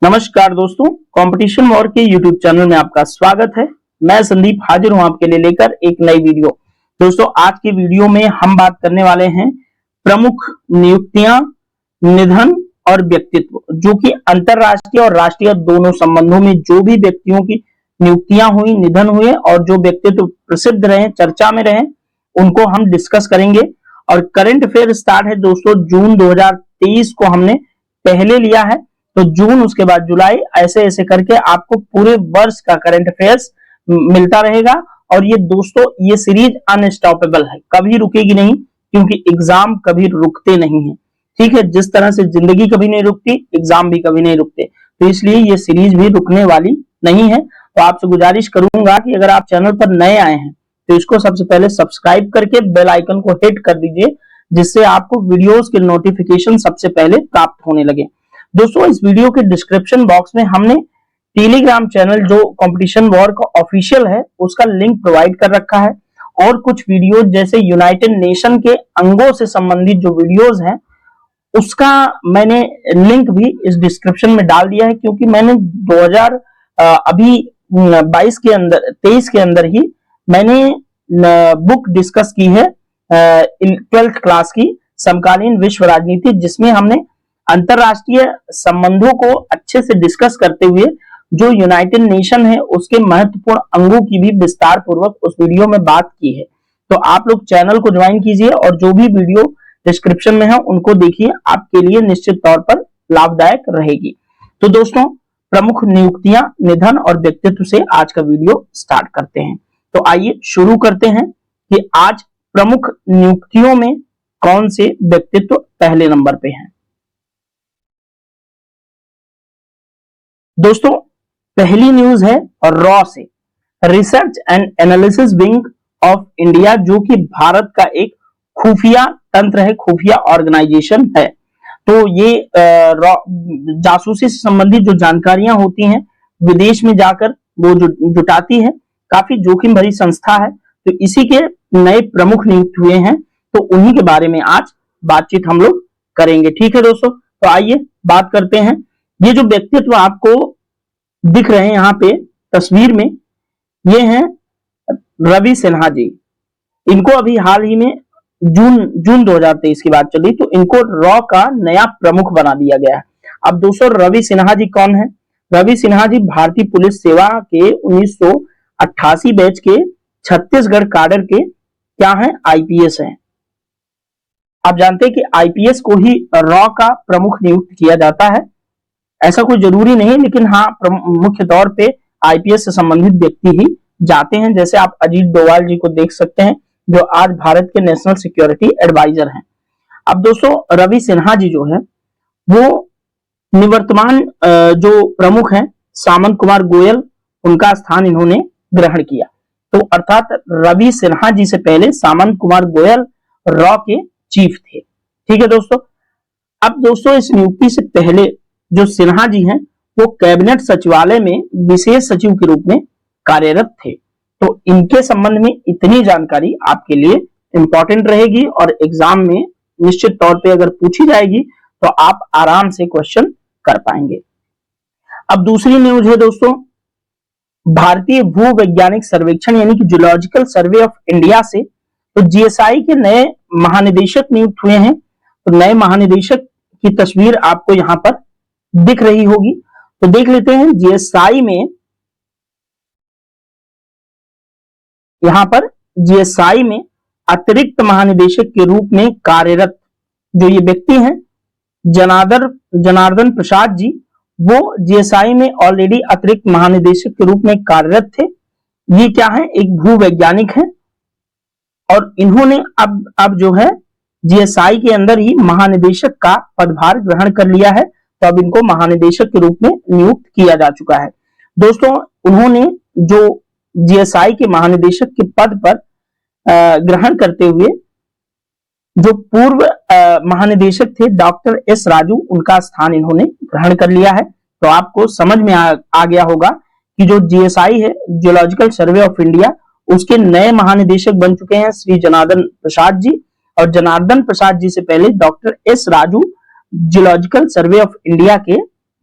नमस्कार दोस्तों, competition war के यूट्यूब चैनल में आपका स्वागत है। मैं संदीप हाजिर हूं आपके लिए लेकर एक नई वीडियो। दोस्तों, आज की वीडियो में हम बात करने वाले हैं प्रमुख नियुक्तियां, निधन और व्यक्तित्व, जो कि अंतरराष्ट्रीय और राष्ट्रीय दोनों संबंधों में जो भी व्यक्तियों की नियुक्तियां हुई, निधन हुए और जो व्यक्तित्व प्रसिद्ध रहे, चर्चा में रहे, उनको हम डिस्कस करेंगे। और करंट अफेयर स्टार्ट है दोस्तों, जून 2023 को हमने पहले लिया है, तो जून, उसके बाद जुलाई, ऐसे ऐसे करके आपको पूरे वर्ष का करंट अफेयर्स मिलता रहेगा। और ये दोस्तों, ये सीरीज अनस्टॉपेबल है, कभी रुकेगी नहीं, क्योंकि एग्जाम कभी रुकते नहीं है। ठीक है, जिस तरह से जिंदगी कभी नहीं रुकती, एग्जाम भी कभी नहीं रुकते, तो इसलिए ये सीरीज भी रुकने वाली नहीं है। तो आपसे गुजारिश करूंगा कि अगर आप चैनल पर नए आए हैं तो इसको सबसे पहले सब्सक्राइब करके बेल आइकन को हिट कर दीजिए, जिससे आपको वीडियोस के नोटिफिकेशन सबसे पहले प्राप्त होने लगे। दोस्तों, इस वीडियो के डिस्क्रिप्शन बॉक्स में हमने टेलीग्राम चैनल जो कंपटीशन वॉर का ऑफिशियल है उसका लिंक प्रोवाइड कर रखा है, और कुछ वीडियो जैसे यूनाइटेड नेशन के अंगों से संबंधित जो वीडियोस हैं उसका मैंने लिंक भी इस डिस्क्रिप्शन में डाल दिया है, क्योंकि मैंने 23 के अंदर ही मैंने बुक डिस्कस की है 12th क्लास की, समकालीन विश्व राजनीति, जिसमें हमने अंतरराष्ट्रीय संबंधों को अच्छे से डिस्कस करते हुए जो यूनाइटेड नेशन है उसके महत्वपूर्ण अंगों की भी विस्तार पूर्वक उस वीडियो में बात की है। तो आप लोग चैनल को ज्वाइन कीजिए और जो भी वीडियो डिस्क्रिप्शन में है उनको देखिए, आपके लिए निश्चित तौर पर लाभदायक रहेगी। तो दोस्तों, प्रमुख नियुक्तियां, निधन और व्यक्तित्व से आज का वीडियो स्टार्ट करते हैं। तो आइए शुरू करते हैं कि आज प्रमुख नियुक्तियों में कौन से व्यक्तित्व पहले नंबर पे हैं। दोस्तों, पहली न्यूज है रॉ से, research and analysis wing of India, जो कि भारत का एक खुफिया तंत्र है, खुफिया ऑर्गेनाइजेशन है। तो ये जासूसी से संबंधित जो जानकारियां होती हैं विदेश में जाकर वो जुटाती है, काफी जोखिम भरी संस्था है। तो इसी के नए प्रमुख नियुक्त हुए हैं, तो उन्हीं के बारे में आज बातचीत हम लोग करेंगे। ठीक है दोस्तों, तो आइए बात करते हैं। ये जो व्यक्तित्व आपको दिख रहे हैं यहाँ पे तस्वीर में, ये हैं रवि सिन्हा जी। इनको अभी हाल ही में जून 2023 की बात चली, तो इनको रॉ का नया प्रमुख बना दिया गया है। अब दोस्तों, रवि सिन्हा जी कौन है? रवि सिन्हा जी भारतीय पुलिस सेवा के 1988 बैच के छत्तीसगढ़ काडर के क्या हैं? आईपीएस हैं। आप जानते हैं कि आईपीएस को ही रॉ का प्रमुख नियुक्त किया जाता है, ऐसा कोई जरूरी नहीं, लेकिन हाँ, मुख्य तौर पे आईपीएस से संबंधित व्यक्ति ही जाते हैं। जैसे आप अजीत डोवाल जी को देख सकते हैं, जो आज भारत के नेशनल सिक्योरिटी एडवाइजर हैं। अब दोस्तों, रवि सिन्हा जी जो है वो निवर्तमान जो प्रमुख हैं सामंत कुमार गोयल, उनका स्थान इन्होंने ग्रहण किया। तो अर्थात रवि सिन्हा जी से पहले सामंत कुमार गोयल रॉ के चीफ थे। ठीक है दोस्तों। अब दोस्तों, इस नियुक्ति से पहले जो सिन्हा जी हैं वो कैबिनेट सचिवालय में विशेष सचिव के रूप में कार्यरत थे। तो इनके संबंध में इतनी जानकारी आपके लिए इंपॉर्टेंट रहेगी, और एग्जाम में निश्चित तौर पे अगर पूछी जाएगी तो आप आराम से क्वेश्चन कर पाएंगे। अब दूसरी न्यूज है दोस्तों, भारतीय भूवैज्ञानिक सर्वेक्षण यानी कि जूलॉजिकल सर्वे ऑफ इंडिया से तो जीएसआई के नए महानिदेशक नियुक्त हुए हैं। तो नए महानिदेशक की तस्वीर आपको यहां पर दिख रही होगी, तो देख लेते हैं। जीएसआई में, यहां पर जीएसआई में अतिरिक्त महानिदेशक के रूप में कार्यरत जो ये व्यक्ति हैं जनार्दन प्रसाद जी, वो जीएसआई में ऑलरेडी अतिरिक्त महानिदेशक के रूप में कार्यरत थे। ये क्या है? एक भूवैज्ञानिक है, और इन्होंने अब जो है जीएसआई के अंदर ही महानिदेशक का पदभार ग्रहण कर लिया है। तो अब इनको महानिदेशक के रूप में नियुक्त किया जा चुका है। दोस्तों, उन्होंने जो जीएसआई के महानिदेशक के पद पर ग्रहण करते हुए जो पूर्व महानिदेशक थे डॉक्टर एस राजू, उनका स्थान इन्होंने ग्रहण कर लिया है। तो आपको समझ में आ गया होगा कि जो जीएसआई है, जियोलॉजिकल सर्वे ऑफ इंडिया, उसके नए महानिदेशक बन चुके हैं श्री जनार्दन प्रसाद जी, और जनार्दन प्रसाद जी से पहले doctor S Raju geological survey of India के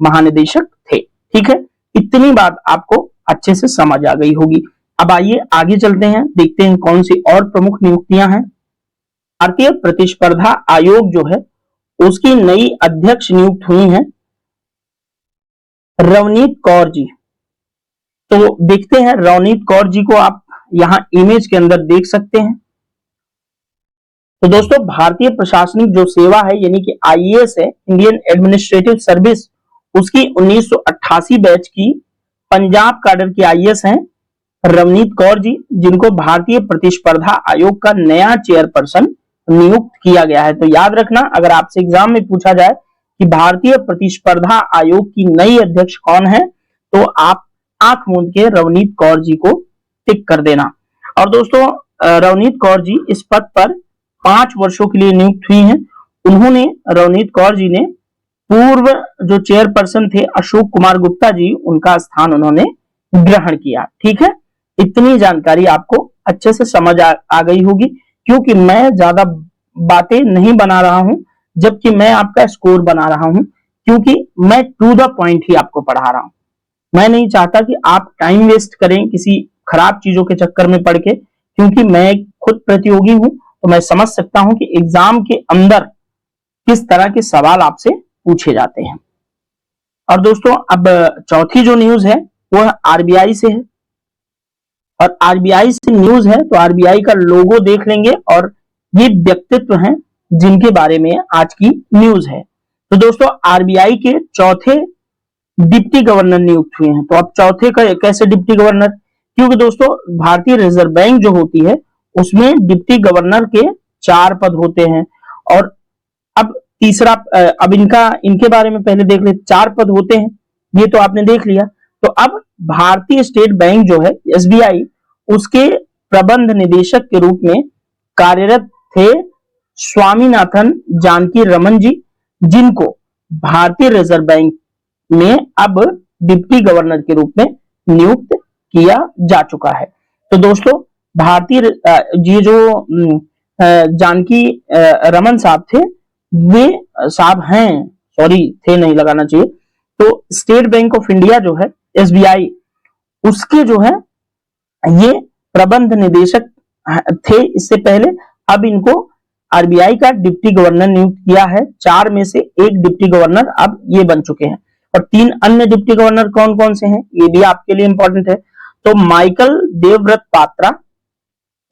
महानिदेशक थे। ठीक है, इतनी बात आपको अच्छे से समझ आ गई होगी। अब आइए आगे चलते हैं, देखते हैं कौन सी और प्रमुख नियुक्तियां हैं। भारतीय प्रतिस्पर्धा आयोग जो है उसकी नई अध्यक्ष नियुक्त हुई हैं रवनीत कौर जी। तो देखते हैं रवनीत कौर जी को, आप यहां इमेज के अंदर देख सकते हैं। तो दोस्तों भारतीय प्रशासनिक जो सेवा है यानी कि आईएएस है, इंडियन एडमिनिस्ट्रेटिव सर्विस, उसकी 1988 बैच की पंजाब कैडर की आईएएस हैं रवनीत कौर जी, जिनको भारतीय प्रतिस्पर्धा आयोग का नया चेयरपर्सन नियुक्त किया गया है। तो याद रखना, अगर आपसे एग्जाम में पूछा जाए कि भारतीय प्रतिस्पर्धा आयोग की नई अध्यक्ष कौन है, तो आप आंख मूंद के रवनीत कौर जी को टिक कर देना। और दोस्तों रवनीत कौर जी इस पद पर 5 वर्षों के लिए नियुक्त हुई हैं। उन्होंने, रवनीत कौर जी ने पूर्व जो चेयरपर्सन थे अशोक कुमार गुप्ता जी, उनका स्थान उन्होंने ग्रहण किया। ठीक है, इतनी जानकारी आपको अच्छे से समझ आ गई होगी, क्योंकि मैं ज्यादा बातें नहीं बना रहा हूं, जबकि मैं आपका स्कोर बना रहा हूं, क्योंकि मैं टू द पॉइंट ही आपको पढ़ा रहा हूं। मैं नहीं चाहता कि आप टाइम वेस्ट करें किसी खराब चीजों के चक्कर में पढ़ के, क्योंकि मैं खुद प्रतियोगी हूं, तो मैं समझ सकता हूं कि एग्जाम के अंदर किस तरह के सवाल आपसे पूछे जाते हैं। और दोस्तों अब चौथी जो न्यूज है वो आरबीआई से है, और आरबीआई से न्यूज है तो आरबीआई का लोगो देख लेंगे, और ये व्यक्तित्व हैं जिनके बारे में आज की न्यूज है। तो दोस्तों आरबीआई के चौथे डिप्टी गवर्नर नियुक्त हुए हैं। तो अब चौथे का कैसे डिप्टी गवर्नर, क्योंकि दोस्तों भारतीय रिजर्व बैंक जो होती है उसमें डिप्टी गवर्नर के 4 पद होते हैं, और अब तीसरा, अब इनके बारे में पहले देख ले। 4 पद होते हैं, ये तो आपने देख लिया। तो अब भारतीय स्टेट बैंक जो है एसबीआई, उसके प्रबंध निदेशक के रूप में कार्यरत थे स्वामीनाथन जानकी रमन जी, जिनको भारतीय रिजर्व बैंक में अब डिप्टी गवर्नर के रूप में नियुक्त किया जा चुका है। तो दोस्तों भारतीय ये जो जानकी रमन साहब थे, वे साहब हैं, सॉरी थे नहीं लगाना चाहिए। तो स्टेट बैंक ऑफ इंडिया जो है एसबीआई, उसके जो है ये प्रबंध निदेशक थे इससे पहले। अब इनको आरबीआई का डिप्टी गवर्नर नियुक्त किया है। 4 में से 1 डिप्टी गवर्नर अब ये बन चुके हैं। और 3 अन्य डिप्टी गवर्नर कौन कौन से हैं, ये भी आपके लिए इंपॉर्टेंट है। तो माइकल देवव्रत पात्रा,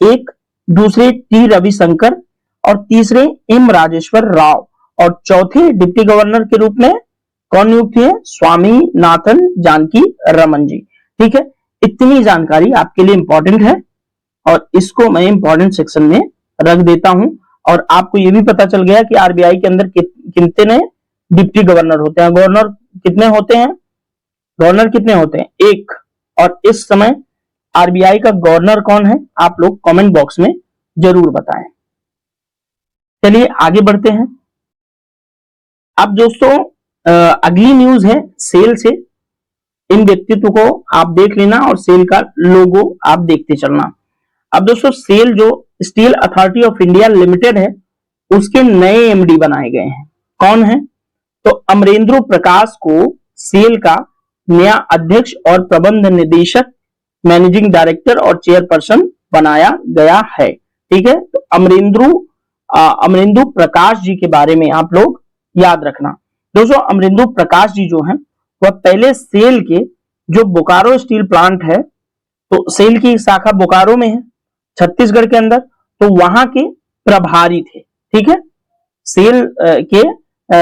एक, दूसरे टी रविशंकर, और तीसरे एम राजेश्वर राव, और चौथे डिप्टी गवर्नर के रूप में कौन नियुक्त हुए, स्वामीनाथन जानकी रमन जी। ठीक है, इतनी जानकारी आपके लिए इंपॉर्टेंट है, और इसको मैं इंपॉर्टेंट सेक्शन में रख देता हूं। और आपको यह भी पता चल गया कि आरबीआई के अंदर कितने डिप्टी गवर्नर होते हैं। गवर्नर कितने होते हैं, गवर्नर कितने होते हैं, 1। और इस समय आरबीआई का गवर्नर कौन है, आप लोग कमेंट बॉक्स में जरूर बताएं। चलिए आगे बढ़ते हैं। अब दोस्तों अगली न्यूज है सेल से। इन व्यक्तित्व को आप देख लेना, और सेल का लोगो आप देखते चलना। अब दोस्तों सेल जो steel authority of India limited है, उसके नए एमडी बनाए गए हैं। कौन है, तो अमरेंद्र प्रकाश को सेल का नया अध्यक्ष और प्रबंध निदेशक, मैनेजिंग डायरेक्टर और चेयरपर्सन बनाया गया है। ठीक है, तो अमरेंद्र प्रकाश जी के बारे में आप लोग याद रखना। दोस्तों अमरेंद्र प्रकाश जी जो हैं वह पहले सेल के जो बोकारो स्टील प्लांट है, तो सेल की शाखा बोकारो में है छत्तीसगढ़ के अंदर, तो वहां के प्रभारी थे। ठीक है, सेल के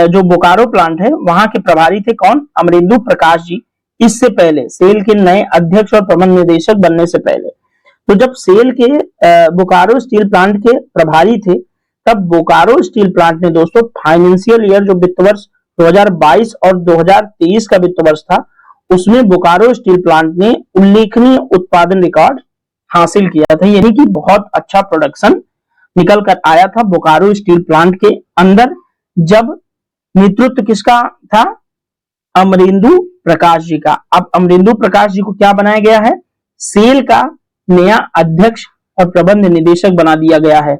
जो बोकारो प्लांट है वहां के प्रभारी थे कौन, अमरेंद्र प्रकाश जी। इससे पहले सेल के नए अध्यक्ष और प्रबंध निदेशक बनने से पहले, तो जब सेल के बोकारो स्टील प्लांट के प्रभारी थे, तब बोकारो स्टील प्लांट ने दोस्तों फाइनेंशियल ईयर जो वित्त वर्ष 2022 और 2023 का वित्त वर्ष था, उसमें बोकारो स्टील प्लांट ने उल्लेखनीय उत्पादन रिकॉर्ड हासिल किया था। यानी कि बहुत अच्छा प्रोडक्शन निकल कर आया था बोकारो स्टील प्लांट के अंदर, जब नेतृत्व किसका था, अमरेंद्र प्रकाश जी का। अब अमरेंद्र प्रकाश जी को क्या बनाया गया है, सेल का नया अध्यक्ष और प्रबंध निदेशक बना दिया गया है,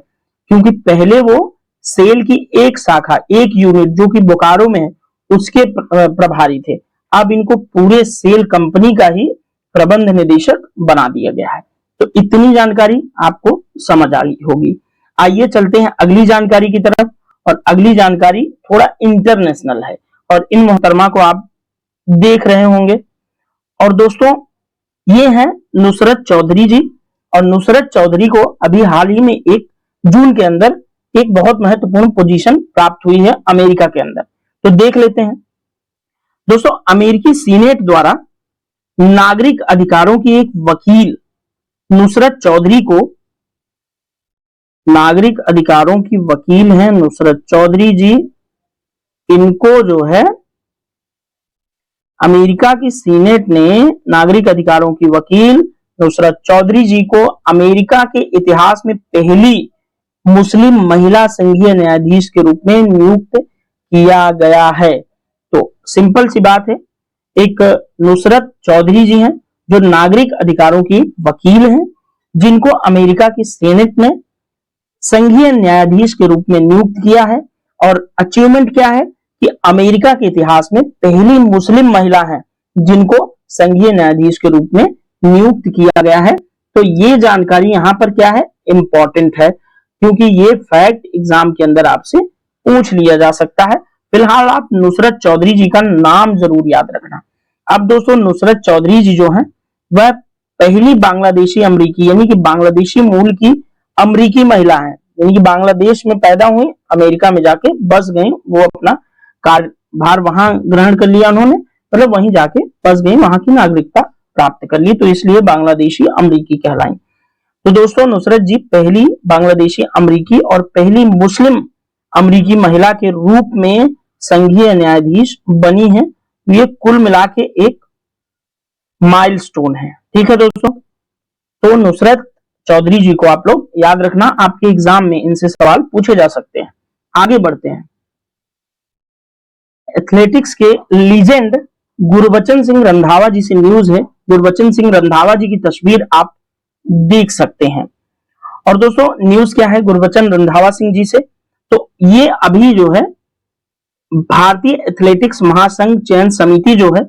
क्योंकि पहले वो सेल की एक शाखा, एक यूनिट जो कि बोकारो में है, उसके प्रभारी थे। अब इनको पूरे सेल कंपनी का ही प्रबंध निदेशक बना दिया गया है। तो इतनी जानकारी आपको समझ आ गई होगी। आइए चलते हैं अगली जानकारी की तरफ, और अगली जानकारी थोड़ा इंटरनेशनल है और इन मोहतरमा को आप देख रहे होंगे। और दोस्तों ये है नुसरत चौधरी जी, और नुसरत चौधरी को अभी हाल ही में 1 जून के अंदर एक बहुत महत्वपूर्ण पोजीशन प्राप्त हुई है अमेरिका के अंदर। तो देख लेते हैं दोस्तों। अमेरिकी सीनेट द्वारा नागरिक अधिकारों की एक वकील नुसरत चौधरी को, नागरिक अधिकारों की वकील हैं नुसरत चौधरी जी, इनको जो है अमेरिका की सीनेट ने नागरिक अधिकारों की वकील नुसरत चौधरी जी को अमेरिका के इतिहास में पहली मुस्लिम महिला संघीय न्यायाधीश के रूप में नियुक्त किया गया है। तो सिंपल सी बात है, एक नुसरत चौधरी जी हैं जो नागरिक अधिकारों की वकील हैं, जिनको अमेरिका की सीनेट ने संघीय न्यायाधीश के रूप में नियुक्त किया है। और अचीवमेंट क्या है कि अमेरिका के इतिहास में पहली मुस्लिम महिला है जिनको संघीय न्यायाधीश के रूप में नियुक्त किया गया है। तो ये जानकारी यहां पर क्या है, इंपॉर्टेंट है, क्योंकि ये फैक्ट एग्जाम के अंदर आपसे पूछ लिया जा सकता है। फिलहाल आप नुसरत चौधरी जी का नाम जरूर याद रखना। अब दोस्तों नुसरत चौधरी जी जो है वह पहली बांग्लादेशी अमरीकी, यानी कि बांग्लादेशी मूल की अमरीकी महिला है, यानी कि बांग्लादेश में पैदा हुई, अमेरिका में जाके बस गई, वो अपना कार्यभार वहां ग्रहण कर लिया उन्होंने, मतलब वहीं जाके बस गई, वहां की नागरिकता प्राप्त कर ली, तो इसलिए बांग्लादेशी अमरीकी कहलाई। तो दोस्तों नुसरत जी पहली बांग्लादेशी अमरीकी और पहली मुस्लिम अमरीकी महिला के रूप में संघीय न्यायाधीश बनी है। ये कुल मिला के एक माइलस्टोन है। ठीक है दोस्तों, तो नुसरत चौधरी जी को आप लोग याद रखना, आपके एग्जाम में इनसे सवाल पूछे जा सकते हैं। आगे बढ़ते हैं। एथलेटिक्स के लीजेंड गुरबचन सिंह रंधावा जी से न्यूज है। गुरबचन सिंह रंधावा जी की तस्वीर आप देख सकते हैं। और दोस्तों न्यूज क्या है गुरबचन रंधावा सिंह जी से, तो ये अभी जो है भारतीय एथलेटिक्स महासंघ चयन समिति जो है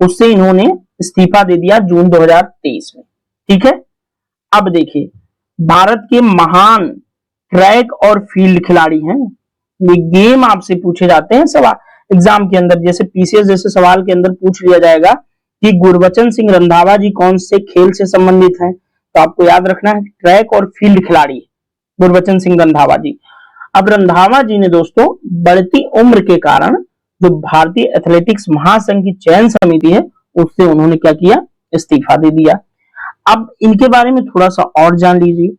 उससे इन्होंने इस्तीफा दे दिया जून 2023 में। ठीक है, अब देखिए भारत के महान ट्रैक और फील्ड खिलाड़ी हैं। ये गेम आपसे पूछे जाते हैं सवाल एग्जाम के अंदर, जैसे पीसीएस जैसे सवाल के अंदर पूछ लिया जाएगा कि गुरबचन सिंह रंधावा जी कौन से खेल से संबंधित हैं, तो आपको याद रखना है ट्रैक और फील्ड खिलाड़ी गुरबचन सिंह रंधावा जी। अब रंधावा जी ने दोस्तों बढ़ती उम्र के कारण जो भारतीय एथलेटिक्स महासंघ की चयन समिति है उससे उन्होंने क्या किया, इस्तीफा दे दिया। अब इनके बारे में थोड़ा सा और जान लीजिए।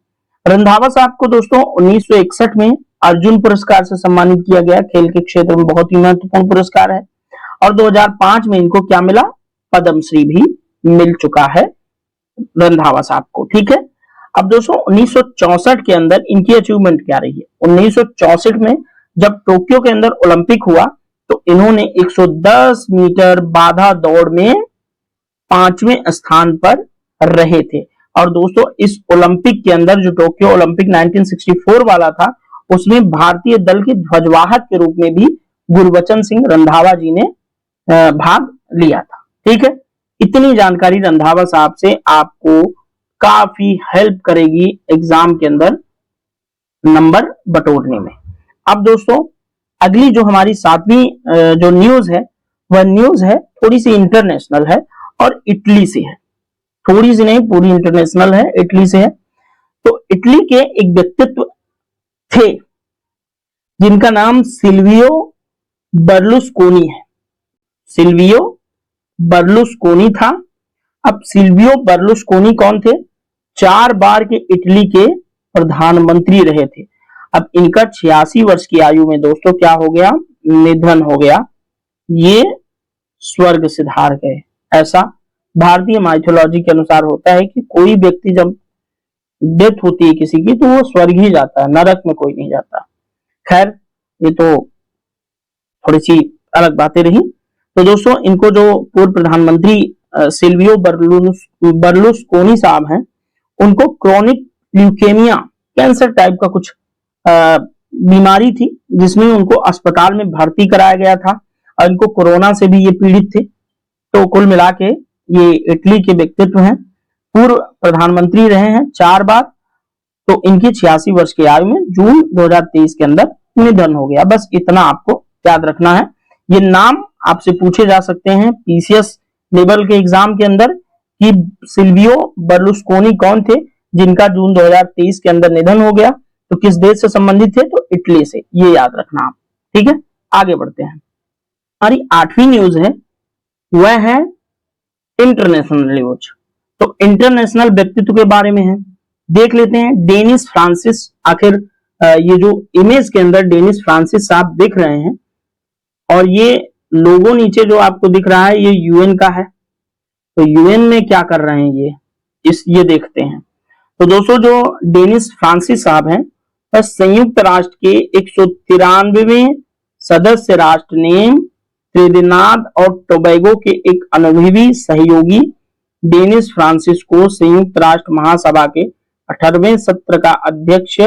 रंधावा साहब को दोस्तों 1961 में अर्जुन पुरस्कार से सम्मानित किया गया, खेल के क्षेत्र में बहुत ही महत्वपूर्ण पुरस्कार है। और 2005 में इनको क्या मिला, पद्मश्री भी मिल चुका है रंधावा साहब को। ठीक है, अब दोस्तों 1964 के अंदर इनकी अचीवमेंट क्या रही है। 1964 में जब टोक्यो के अंदर ओलंपिक हुआ तो इन्होंने 110 मीटर बाधा दौड़ में 5वें स्थान पर रहे थे। और दोस्तों इस ओलंपिक के अंदर जो टोक्यो ओलंपिक 1964 वाला था उसमें भारतीय दल के ध्वजवाहक के रूप में भी गुरबचन सिंह रंधावा जी ने भाग लिया था। ठीक है, इतनी जानकारी रंधावा साहब से आपको काफी हेल्प करेगी एग्जाम के अंदर नंबर बटोरने में। अब दोस्तों अगली जो हमारी 7वीं जो न्यूज है वह न्यूज है थोड़ी सी इंटरनेशनल है और इटली से है, थोड़ी सी नहीं पूरी इंटरनेशनल है, इटली से है। तो इटली के एक व्यक्तित्व थे जिनका नाम सिल्वियो बर्लुस्कोनी है। सिल्वियो बर्लुस्कोनी था। अब सिल्वियो बर्लुस्कोनी कौन थे, 4 बार के इटली के प्रधानमंत्री रहे थे। अब इनका 86 वर्ष की आयु में दोस्तों क्या हो गया, निधन हो गया, ये स्वर्ग सिधार गए। ऐसा भारतीय माइथोलॉजी के अनुसार होता है कि कोई व्यक्ति जब डेथ होती है किसी की तो वो स्वर्ग ही जाता है, नरक में कोई नहीं जाता। खैर ये तो थोड़ी सी अलग बातें रही। तो दोस्तों इनको जो पूर्व प्रधानमंत्री सिल्वियो बर्लुस्कोनी साहब हैं उनको क्रोनिक ल्यूकेमिया कैंसर टाइप का कुछ बीमारी थी जिसमें उनको अस्पताल में भर्ती कराया गया था। और इनको कोरोना से भी ये पीड़ित थे। तो कुल मिला के ये इटली के व्यक्तित्व हैं, पूर्व प्रधानमंत्री रहे हैं 4 बार। तो इनकी 86 वर्ष की आयु में जून 2023 के अंदर निधन हो गया। बस इतना आपको याद रखना है। ये नाम आपसे पूछे जा सकते हैं पीसीएस लेवल के एग्जाम के अंदर कि सिल्वियो बर्लुस्कोनी कौन थे जिनका जून 2023 के अंदर निधन हो गया, तो किस देश से संबंधित थे, तो इटली से। ये याद रखना आप, ठीक है। आगे बढ़ते हैं। हमारी 8वीं न्यूज है, वह है इंटरनेशनल न्यूज। तो इंटरनेशनल व्यक्तित्व के बारे में है, देख लेते हैं। डेनिस फ्रांसिस, आखिर ये जो इमेज के अंदर डेनिस फ्रांसिस साहब दिख रहे हैं और ये लोगो नीचे जो आपको दिख रहा है ये यूएन का है। तो यूएन में क्या कर रहे हैं ये देखते हैं। तो दोस्तों जो डेनिस फ्रांसिस साहब हैं वह संयुक्त राष्ट्र के 193वें सदस्य राष्ट्र ने त्रिनिदाद और टोबैगो के एक अनुभवी सहयोगी डेनिस फ्रांसिस को संयुक्त राष्ट्र महासभा के 18वें सत्र का अध्यक्ष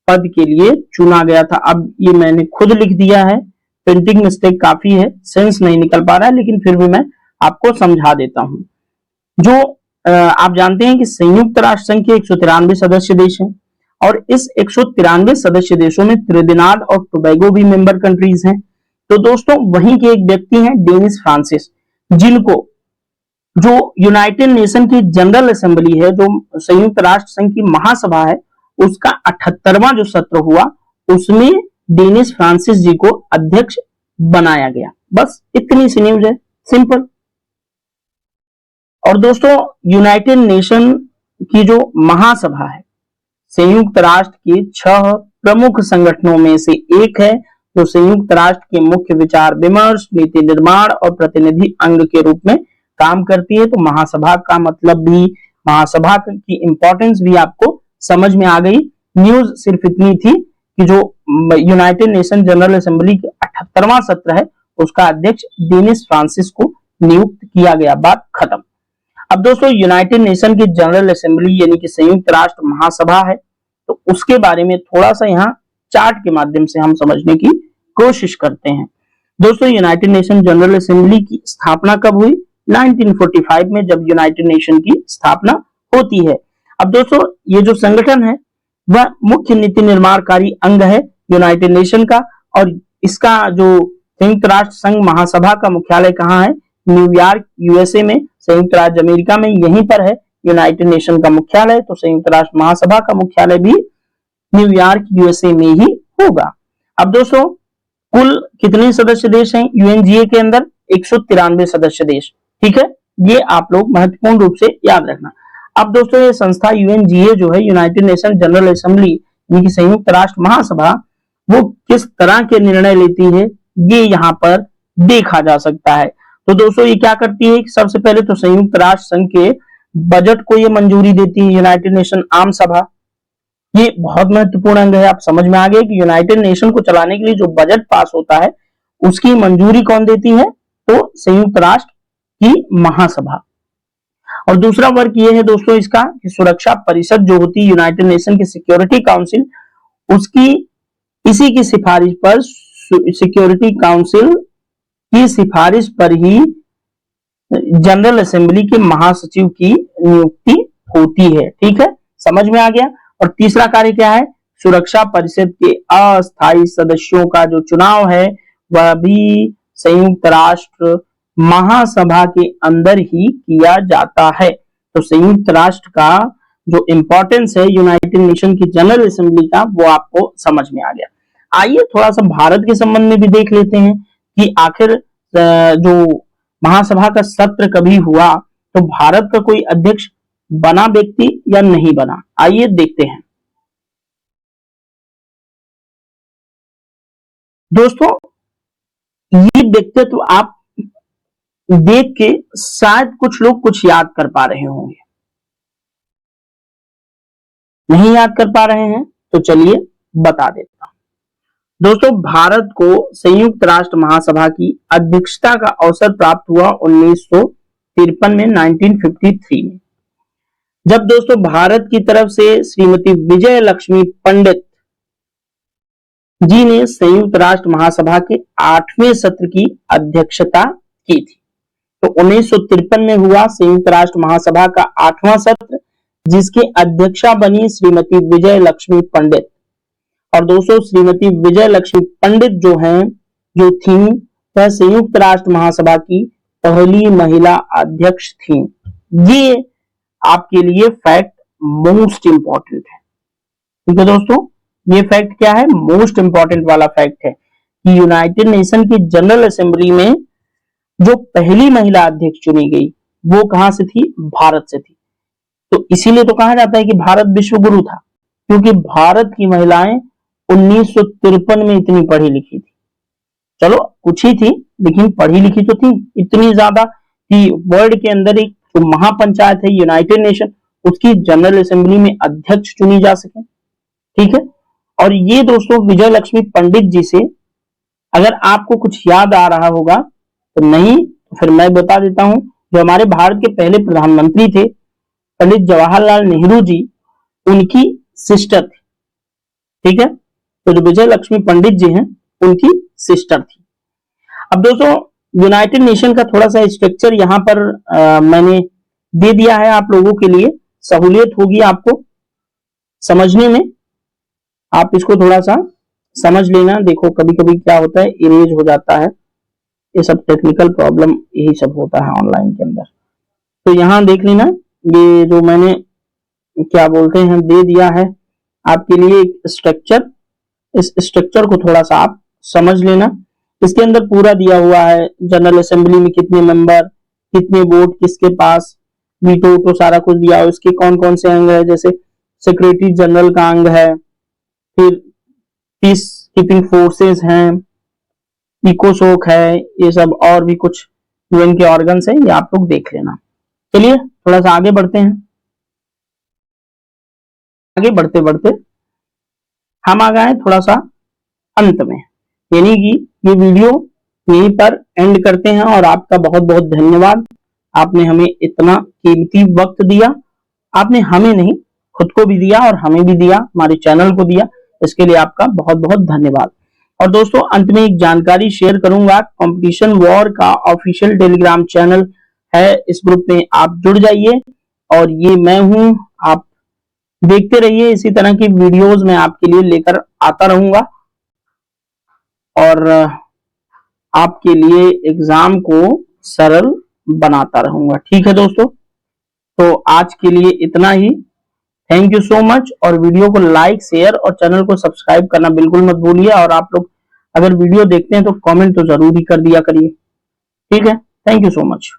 पद के लिए चुना गया था। अब ये मैंने खुद लिख दिया है, प्रिंटिंग मिस्टेक काफी है, सेंस नहीं निकल पा रहा है, लेकिन फिर भी मैं आपको समझा देता हूं। जो आप जानते हैं कि संयुक्त राष्ट्र संघ के 193 सदस्य देश हैं और इस 193 सदस्य देशों में त्रिनिदाद और टोबैगो भी मेंबर कंट्रीज हैं। तो दोस्तों वहीं के एक व्यक्ति हैं डेनिस फ्रांसिस, जिनको जो यूनाइटेड नेशन की जनरल असेंबली है, जो संयुक्त राष्ट्र संघ की महासभा है, उसका 78वां जो सत्र हुआ उसमें डेनिस फ्रांसिस जी को अध्यक्ष बनाया गया। बस इतनी सी न्यूज है, सिंपल। और दोस्तों यूनाइटेड नेशन की जो महासभा है संयुक्त राष्ट्र के 6 प्रमुख संगठनों में से एक है, जो संयुक्त राष्ट्र के मुख्य विचार विमर्श, नीति निर्माण और प्रतिनिधि अंग के रूप में काम करती है। तो महासभा का मतलब भी, महासभा की इंपॉर्टेंस भी आपको समझ में आ गई। न्यूज सिर्फ इतनी थी कि जो यूनाइटेड नेशन जनरल असेंबली के 78वां सत्र है उसका अध्यक्ष डेनिस फ्रांसिस को नियुक्त किया गया, बात खत्म। अब दोस्तों यूनाइटेड नेशन की जनरल असेंबली यानी कि संयुक्त राष्ट्र महासभा है, तो उसके बारे में थोड़ा सा यहाँ चार्ट के माध्यम से हम समझने की कोशिश करते हैं। दोस्तों यूनाइटेड नेशन जनरल असेंबली की स्थापना कब हुई? 1945 में, जब यूनाइटेड नेशन की स्थापना होती है। अब दोस्तों ये जो संगठन है वह मुख्य नीति निर्माणकारी अंग है यूनाइटेड नेशन का, और इसका जो संयुक्त राष्ट्र संघ महासभा का मुख्यालय कहाँ है? न्यूयॉर्क यूएसए में, संयुक्त राज्य अमेरिका में, यहीं पर है यूनाइटेड नेशन का मुख्यालय। तो संयुक्त राष्ट्र महासभा का मुख्यालय भी न्यूयॉर्क यूएसए में ही होगा। अब दोस्तों कुल कितने सदस्य देश हैं यूएनजीए के अंदर? 193 सदस्य देश, ठीक है। ये आप लोग महत्वपूर्ण रूप से याद रखना। अब दोस्तों ये संस्था यूएनजीए जो है, यूनाइटेड नेशन जनरल असेंबली यानी कि संयुक्त राष्ट्र महासभा, वो किस तरह के निर्णय लेती है ये यहाँ पर देखा जा सकता है। तो दोस्तों ये क्या करती है? सबसे पहले तो संयुक्त राष्ट्र संघ के बजट को ये मंजूरी देती है यूनाइटेड नेशन आम सभा। ये बहुत महत्वपूर्ण अंग है। आप समझ में आ गए कि यूनाइटेड नेशन को चलाने के लिए जो बजट पास होता है उसकी मंजूरी कौन देती है? तो संयुक्त राष्ट्र की महासभा। और दूसरा वर्ग ये है दोस्तों इसका कि सुरक्षा परिषद जो होती है यूनाइटेड नेशन की सिक्योरिटी काउंसिल, उसकी इसी की सिफारिश पर, सिक्योरिटी काउंसिल की सिफारिश पर ही जनरल असेंबली के महासचिव की नियुक्ति होती है, ठीक है, समझ में आ गया। और तीसरा कार्य क्या है? सुरक्षा परिषद के अस्थायी सदस्यों का जो चुनाव है वह भी संयुक्त राष्ट्र महासभा के अंदर ही किया जाता है। तो संयुक्त राष्ट्र का जो इंपॉर्टेंस है यूनाइटेड नेशन की जनरल असेंबली का, वो आपको समझ में आ गया। आइए थोड़ा सा भारत के संबंध में भी देख लेते हैं कि आखिर जो महासभा का सत्र कभी हुआ तो भारत का कोई अध्यक्ष बना व्यक्ति या नहीं बना, आइए देखते हैं। दोस्तों ये व्यक्तित्व आप देख के शायद कुछ लोग कुछ याद कर पा रहे होंगे, नहीं याद कर पा रहे हैं तो चलिए बता देता हूं। दोस्तों भारत को संयुक्त राष्ट्र महासभा की अध्यक्षता का अवसर प्राप्त हुआ 1953 में, 1953 में, जब दोस्तों भारत की तरफ से श्रीमती विजय लक्ष्मी पंडित जी ने संयुक्त राष्ट्र महासभा के 8वें सत्र की अध्यक्षता की थी। तो 1953 में हुआ संयुक्त राष्ट्र महासभा का 8वां सत्र, जिसकी अध्यक्षा बनी श्रीमती विजय लक्ष्मी पंडित। और दोस्तों, श्रीमती विजय लक्ष्मी पंडित जो थी वह संयुक्त राष्ट्र महासभा की पहली महिला अध्यक्ष थी। ये आपके लिए फैक्ट मोस्ट इंपॉर्टेंट है। ठीक है दोस्तों, ये फैक्ट क्या है, मोस्ट इंपॉर्टेंट वाला फैक्ट है कि यूनाइटेड नेशन की जनरल असेंबली में जो पहली महिला अध्यक्ष चुनी गई वो कहां से थी, भारत से थी। तो इसीलिए तो कहा जाता है कि भारत विश्व गुरु था, क्योंकि भारत की महिलाएं 1953 में इतनी पढ़ी लिखी थी। चलो कुछ ही थी, लेकिन पढ़ी लिखी तो थी, इतनी ज्यादा कि वर्ल्ड के अंदर एक जो महापंचायत है यूनाइटेड नेशन, उसकी जनरल असेंबली में अध्यक्ष चुनी जा सके। ठीक है, और ये दोस्तों विजय लक्ष्मी पंडित जी से अगर आपको कुछ याद आ रहा होगा तो नहीं, तो फिर मैं बता देता हूं। जो हमारे भारत के पहले प्रधानमंत्री थे पंडित जवाहरलाल नेहरू जी, उनकी सिस्टर थी। ठीक है, तो जो विजय लक्ष्मी पंडित जी हैं उनकी सिस्टर थी। अब दोस्तों, यूनाइटेड नेशन का थोड़ा सा स्ट्रक्चर यहाँ पर मैंने दे दिया है आप लोगों के लिए, सहूलियत होगी आपको समझने में। आप इसको थोड़ा सा समझ लेना। देखो कभी कभी क्या होता है, इरेज हो जाता है, ये सब टेक्निकल प्रॉब्लम यही सब होता है ऑनलाइन के अंदर। तो यहाँ देख लेना, ये जो मैंने क्या बोलते हैं दे दिया है आपके लिए एक स्ट्रक्चर। इस स्ट्रक्चर को थोड़ा सा आप समझ लेना। इसके अंदर पूरा दिया हुआ है, जनरल असेंबली में कितने मेंबर, कितने वोट किसके पास, वीटो तो सारा कुछ दिया है। उसके कौन कौन से अंग है, जैसे सेक्रेटरी जनरल का अंग है, फिर पीस कीपिंग फोर्सेस हैं, इकोसोक है, ये सब और भी कुछ यूएन के ऑर्गन्स हैं, ये आप लोग देख लेना। चलिए थोड़ा सा आगे बढ़ते हैं। आगे बढ़ते बढ़ते हम आ गए थोड़ा सा अंत में, यानी कि ये वीडियो यहीं पर एंड करते हैं। और आपका बहुत बहुत धन्यवाद, आपने हमें इतना कीमती वक्त दिया। आपने हमें नहीं, खुद को भी दिया और हमें भी दिया, हमारे चैनल को दिया, इसके लिए आपका बहुत बहुत धन्यवाद। और दोस्तों अंत में एक जानकारी शेयर करूंगा, कंपटीशन वॉर का ऑफिशियल टेलीग्राम चैनल है, इस ग्रुप में आप जुड़ जाइए। और ये मैं हूं, आप देखते रहिए, इसी तरह की वीडियोस मैं आपके लिए लेकर आता रहूंगा और आपके लिए एग्जाम को सरल बनाता रहूंगा। ठीक है दोस्तों, तो आज के लिए इतना ही। Thank you so much. और वीडियो को लाइक, शेयर और चैनल को सब्सक्राइब करना बिल्कुल मत भूलिए। और आप लोग अगर वीडियो देखते हैं तो कमेंट तो जरूर ही कर दिया करिए। ठीक है, थैंक यू सो मच।